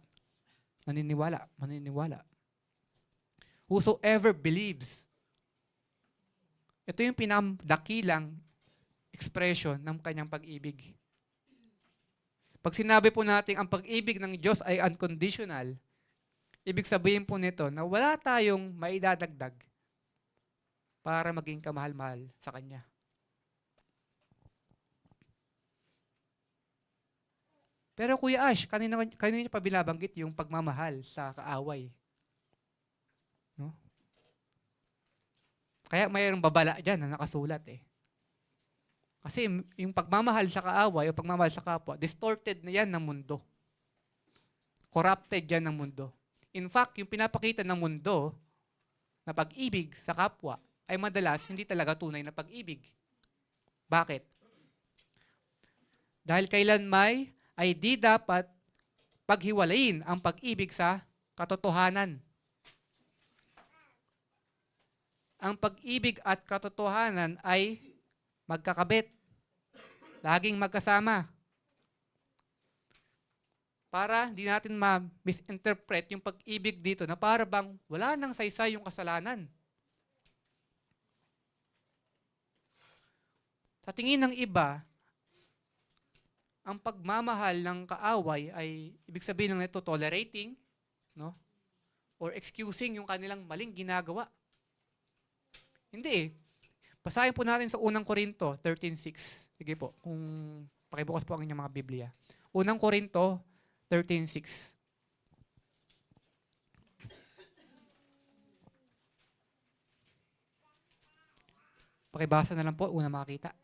maniniwala. Whosoever believes. Ito yung pinamdakilang expression ng kanyang pag-ibig. Pag sinabi po natin ang pag-ibig ng Diyos ay unconditional, ibig sabihin po nito na wala tayong maidadagdag para maging kamahal-mahal sa Kanya. Pero Kuya Ash, kanina niyo pa binabanggit yung pagmamahal sa kaaway. No? Kaya mayroong babala dyan na nakasulat eh. Kasi yung pagmamahal sa kaaway o pagmamahal sa kapwa, distorted na yan ng mundo. Corrupted yan ng mundo. In fact, yung pinapakita ng mundo na pag-ibig sa kapwa ay madalas hindi talaga tunay na pag-ibig. Bakit? Dahil kailanmay ay di dapat paghiwalayin ang pag-ibig sa katotohanan. Ang pag-ibig at katotohanan ay magkakabit. Laging magkasama. Para di natin ma-misinterpret yung pag-ibig dito na para bang wala nang saysay yung kasalanan. Sa tingin ng iba, ang pagmamahal ng kaaway ay ibig sabihin ng ito tolerating, no? Or excusing yung kanilang maling ginagawa. Hindi eh. Basahin po natin sa unang Korinto 13:6. Sige po, kung pakibukas po ang inyong mga Biblia. Unang Korinto 13:6. Pakibasa na lang po, una makakita.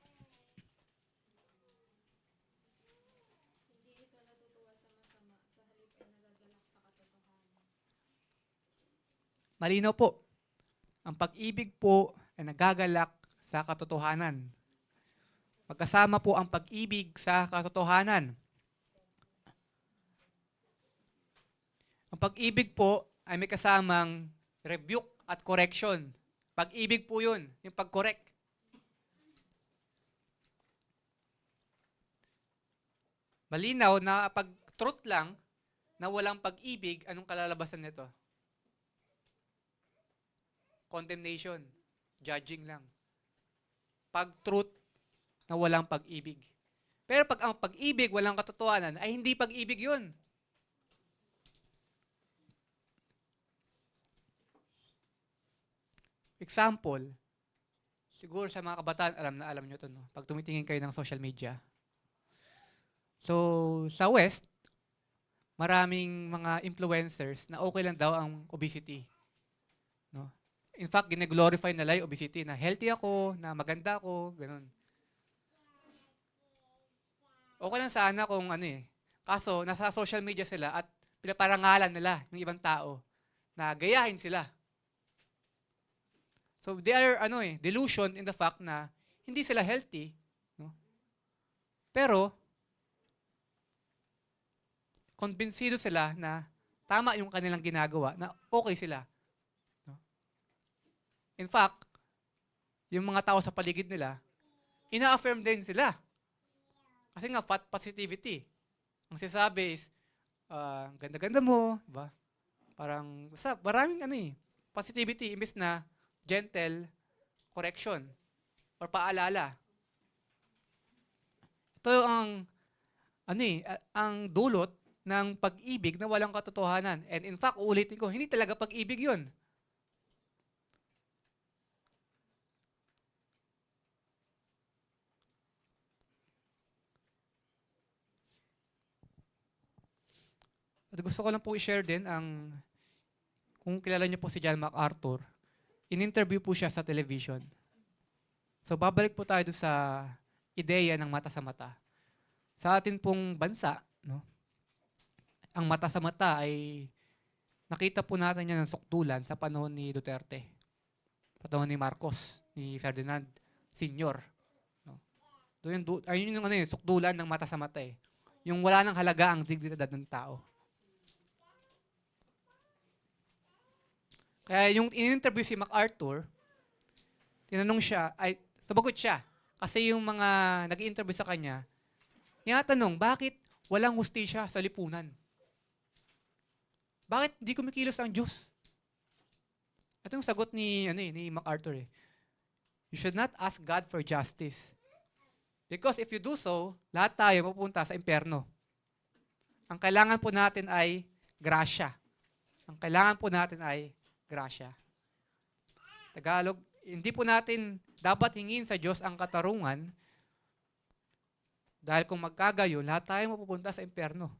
Malinaw po. Ang pag-ibig po ay nagagalak sa katotohanan. Magkasama po ang pag-ibig sa katotohanan. Ang pag-ibig po ay may kasamang rebuke at correction. Pag-ibig po yun, yung pag-correct. Malinaw na pag truth lang, na walang pag-ibig, anong kalalabasan nito? Condemnation. Judging lang. Pag truth na walang pag-ibig. Pero pag ang pag-ibig walang katotohanan, ay hindi pag-ibig yun. Example, siguro sa mga kabataan, alam nyo ito, no? Pag tumitingin kayo ng social media. So, sa West, maraming mga influencers na okay lang daw ang obesity. No? In fact, gine-glorify nila yung obesity na healthy ako, na maganda ako, ganun. Okay lang sana kung ano eh. Kaso, nasa social media sila at pinaparangalan nila yung ibang tao na gayahin sila. So, they are delusion in the fact na hindi sila healthy. No? Pero, konbinsido sila na tama yung kanilang ginagawa, na okay sila. No? In fact, yung mga tao sa paligid nila, ina-affirm din sila. Kasi nga, fat positivity. Ang sinasabi is, ganda-ganda mo, diba? Parang, maraming positivity, imbes na gentle correction or paalala. Ito ang dulot ng pag-ibig na walang katotohanan. And in fact, uulitin ko, hindi talaga pag-ibig yun. At gusto ko lang po i-share din kung kilala niyo po si John MacArthur, in-interview po siya sa television. So babalik po tayo sa ideya ng mata sa mata. Sa atin pong bansa, no? Ang mata sa mata ay nakita po natin yan ng sukdulan sa panahon ni Duterte. Panahon ni Marcos, ni Ferdinand Sr. No? Ayun yung sukdulan ng mata sa mata eh. Yung wala nang halaga ang dignidad ng tao. Kaya yung in-interview si MacArthur, tinanong siya, sumagot siya. Kasi yung mga nag-i-interview sa kanya, tinatanong, bakit walang hustisya sa lipunan? Bakit hindi kumikilos ang Diyos? Ito yung sagot ni MacArthur eh. You should not ask God for justice. Because if you do so, lahat tayo mapupunta sa impyerno. Ang kailangan po natin ay grasya. Ang kailangan po natin ay grasya. Tagalog, hindi po natin dapat hingin sa Diyos ang katarungan dahil kung magkagayon, lahat tayo mapupunta sa impyerno.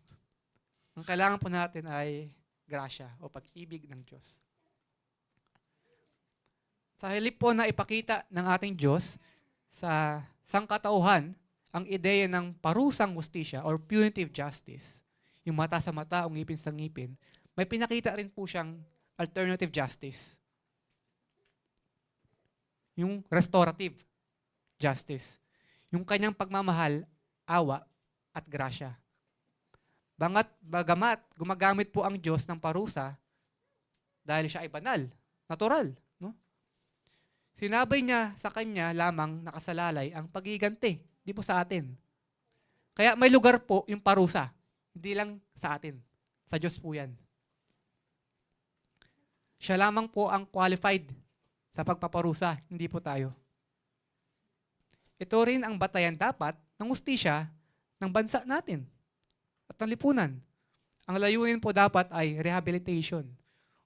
Ang kailangan po natin ay grasya o pag-ibig ng Diyos. Sa halip po na ipakita ng ating Diyos sa sangkatauhan ang ideya ng parusang hustisya or punitive justice, yung mata sa mata o ngipin sa ngipin, may pinakita rin po siyang alternative justice. Yung restorative justice. Yung kanyang pagmamahal, awa, at grasya. Bagamat gumagamit po ang Diyos ng parusa dahil siya ay banal, natural. No? Sinabay niya sa kanya lamang nakasalalay ang pagiganti, di po sa atin. Kaya may lugar po yung parusa, hindi lang sa atin. Sa Diyos po yan. Siya lamang po ang qualified sa pagpaparusa, hindi po tayo. Ito rin ang batayan dapat ng hustisya ng bansa natin at ng lipunan. Ang layunin po dapat ay rehabilitation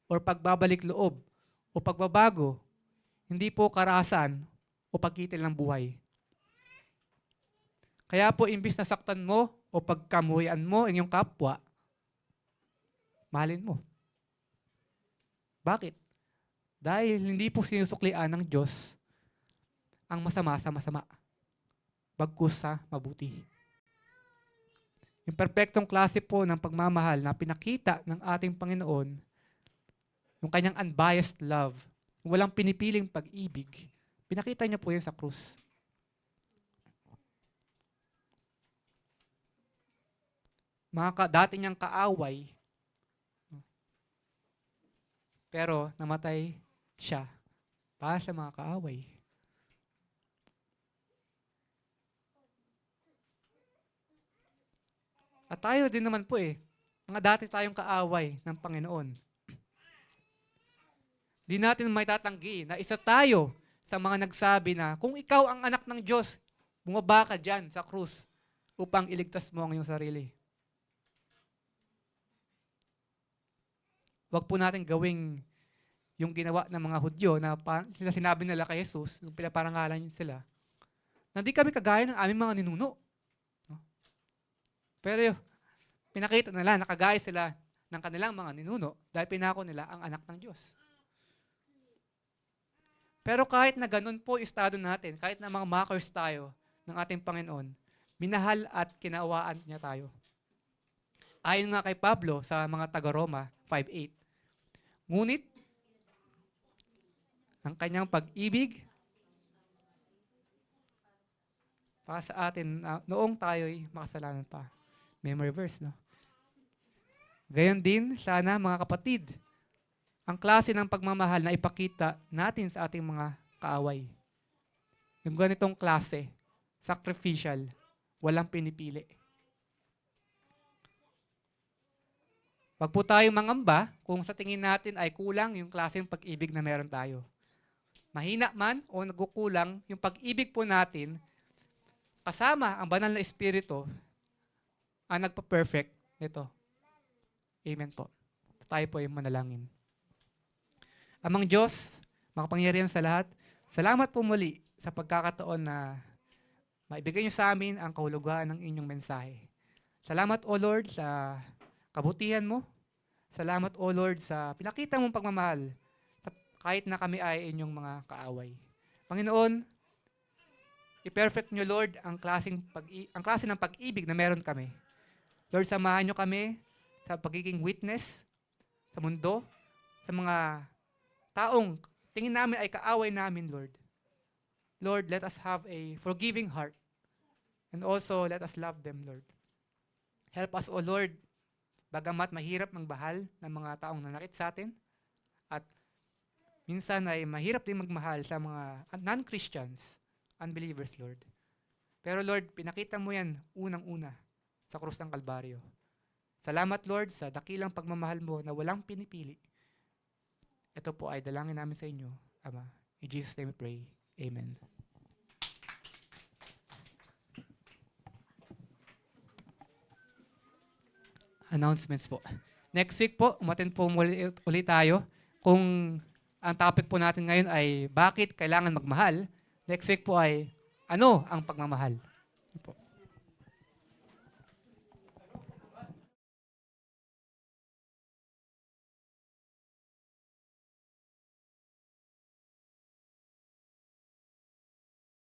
or pagbabalik loob o pagbabago, hindi po karahasan o pagkitil ng buhay. Kaya po, imbis na saktan mo o pagkamuhian mo ang iyong kapwa, mahalin mo. Bakit? Dahil hindi po sinusuklian ng Diyos ang masama sa masama, bagkus sa mabuti. Yung perpektong klase po ng pagmamahal na pinakita ng ating Panginoon, yung kanyang unbiased love, walang pinipiling pag-ibig, pinakita niya po yan sa krus. Dati niyang kaaway, pero namatay siya para sa mga kaaway. At tayo din naman po mga dati tayong kaaway ng Panginoon. Di natin may tatanggi na isa tayo sa mga nagsabi na kung ikaw ang anak ng Diyos, bumaba ka dyan sa krus upang iligtas mo ang iyong sarili. Huwag po natin gawing yung ginawa ng mga Hudyo na sinabi nila kay Jesus, yung pinaparangalan sila, na di kami kagaya ng aming mga ninuno. No? Pero pinakita nila, nakagaya sila ng kanilang mga ninuno dahil pinako nila ang anak ng Diyos. Pero kahit na ganun po estado natin, kahit na mga mockers tayo ng ating Panginoon, minahal at kinaawaan niya tayo. Ayon nga kay Pablo sa mga taga-Roma 5:8, ngunit ang kanyang pag-ibig para sa atin noong tayo'y makasalanan pa. Memory verse, no? Gayon din, sana mga kapatid, ang klase ng pagmamahal na ipakita natin sa ating mga kaaway. Yung ganitong klase, sacrificial, walang pinipili. Wag po tayong mangamba kung sa tingin natin ay kulang yung klaseng pag-ibig na meron tayo. Mahina man o nagkukulang yung pag-ibig po natin, kasama ang banal na Espiritu ang nagpa-perfect nito. Amen po. Tayo po yung manalangin. Amang Diyos, makapangyarihan sa lahat, salamat po muli sa pagkakataon na maibigay niyo sa amin ang kahulugan ng inyong mensahe. Salamat, O Lord, sa kabutihan mo. Salamat, O Lord, sa pinakita mong pagmamahal kahit na kami ay inyong mga kaaway. Panginoon, i-perfect niyo, Lord, ang klase ng pag-ibig na meron kami. Lord, samahan niyo kami sa pagiging witness sa mundo, sa mga taong tingin namin ay kaaway namin, Lord. Lord, let us have a forgiving heart. And also, let us love them, Lord. Help us, O Lord, bagamat mahirap magbahal ng mga taong nanakit sa atin, at minsan ay mahirap din magmahal sa mga non-Christians, unbelievers, Lord. Pero Lord, pinakita mo yan unang-una sa krus ng Kalbaryo. Salamat, Lord, sa dakilang pagmamahal mo na walang pinipili. Ito po ay dalangin namin sa inyo, Ama. In Jesus' name we pray. Amen. Announcements po. Next week po, umattend po ulit tayo. Kung ang topic po natin ngayon ay bakit kailangan magmahal, next week po ay ano ang pagmamahal?